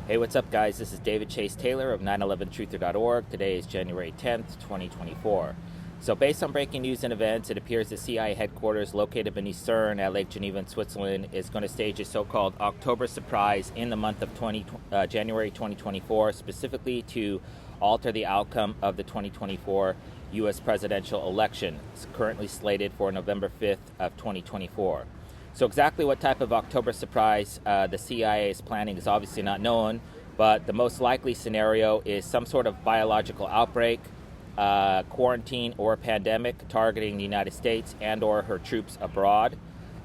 Hey, what's up, guys? This is David Chase Taylor of 911truther.org. Today is January 10th, 2024. So based on breaking news and events, it appears the CIA headquarters located beneath CERN at Lake Geneva in Switzerland is going to stage a so-called October surprise in the month of January 2024, specifically to alter the outcome of the 2024 U.S. presidential election. It's currently slated for November 5th of 2024. So exactly what type of October surprise the CIA is planning is obviously not known, but the most likely scenario is some sort of biological outbreak, quarantine, or pandemic targeting the United States and or her troops abroad,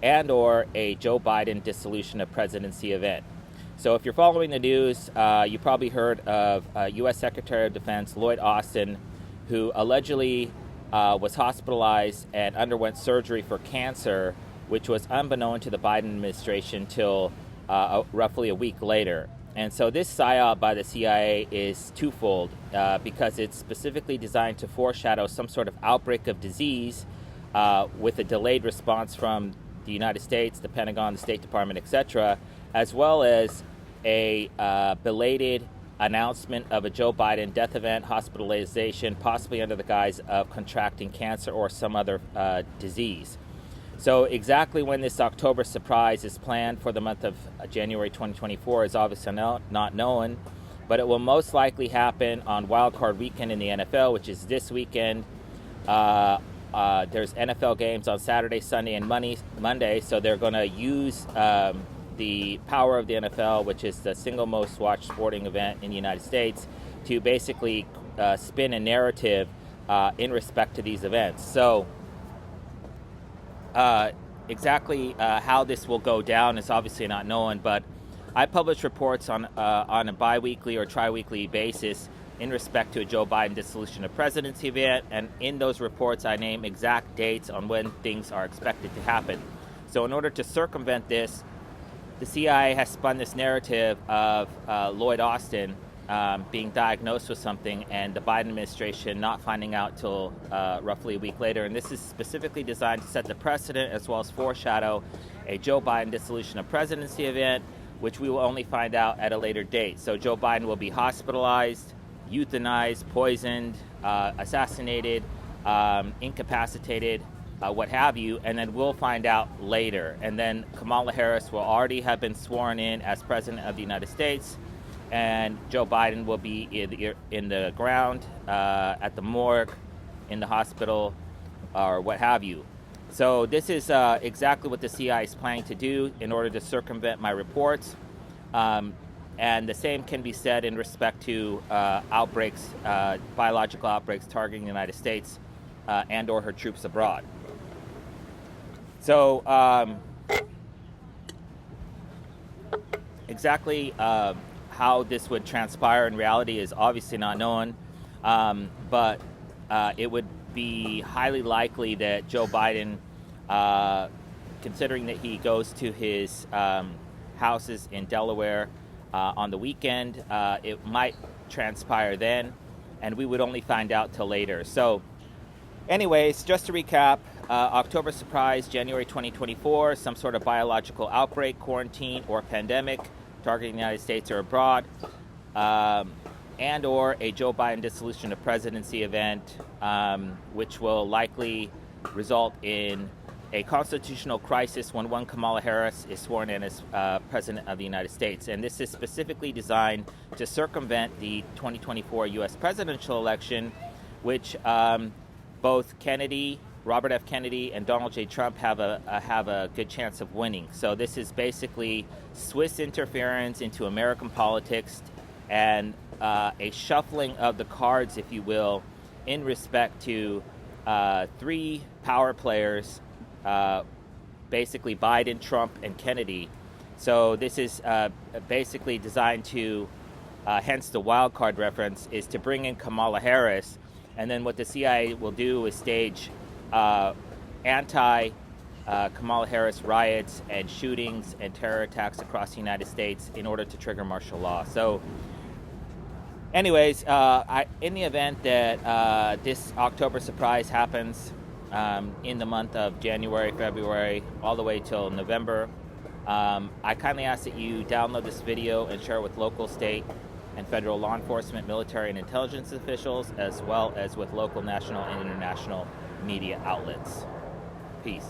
and or a Joe Biden dissolution of presidency event. So if you're following the news, you probably heard of U.S. Secretary of Defense Lloyd Austin, who allegedly was hospitalized and underwent surgery for cancer, which was unbeknown to the Biden administration till roughly a week later. And so this psyop by the CIA is twofold because it's specifically designed to foreshadow some sort of outbreak of disease with a delayed response from the United States, the Pentagon, the State Department, etc., as well as a belated announcement of a Joe Biden death event, hospitalization, possibly under the guise of contracting cancer or some other disease. So exactly when this October surprise is planned for the month of January 2024 is obviously not known, but it will most likely happen on wildcard weekend in the NFL, which is this weekend. There's NFL games on Saturday, Sunday, and Monday, so they're going to use the power of the NFL, which is the single most watched sporting event in the United States, to basically spin a narrative in respect to these events. So exactly how this will go down is obviously not known, but I publish reports on a bi-weekly or tri-weekly basis in respect to a Joe Biden dissolution of presidency event, and in those reports I name exact dates on when things are expected to happen. So in order to circumvent this, the CIA has spun this narrative of Lloyd Austin being diagnosed with something and the Biden administration not finding out till roughly a week later. And this is specifically designed to set the precedent as well as foreshadow a Joe Biden dissolution of presidency event, which we will only find out at a later date. So Joe Biden will be hospitalized, euthanized, poisoned, assassinated, incapacitated, what have you, and then we'll find out later. And then Kamala Harris will already have been sworn in as President of the United States, and Joe Biden will be in the ground, at the morgue, in the hospital, or what have you. So this is exactly what the CIA is planning to do in order to circumvent my reports. And the same can be said in respect to outbreaks, biological outbreaks targeting the United States and or her troops abroad. So exactly how this would transpire in reality is obviously not known, but it would be highly likely that Joe Biden, considering that he goes to his houses in Delaware on the weekend, it might transpire then, and we would only find out till later. So anyways, just to recap, October surprise, January 2024, some sort of biological outbreak, quarantine, or pandemic targeting the United States or abroad, and or a Joe Biden dissolution of presidency event, which will likely result in a constitutional crisis when one Kamala Harris is sworn in as President of the United States. And this is specifically designed to circumvent the 2024 U.S. presidential election, which both Robert F. Kennedy and Donald J. Trump have a good chance of winning. So this is basically Swiss interference into American politics and a shuffling of the cards, if you will, in respect to three power players, basically Biden, Trump, and Kennedy. So this is basically designed to, hence the wild card reference, is to bring in Kamala Harris. And then what the CIA will do is stage anti-Kamala Harris riots and shootings and terror attacks across the United States in order to trigger martial law. So anyways, in the event that this October surprise happens in the month of January, February, all the way till November, I kindly ask that you download this video and share it with local, state, and federal law enforcement, military, and intelligence officials, as well as with local, national, and international media outlets. Peace.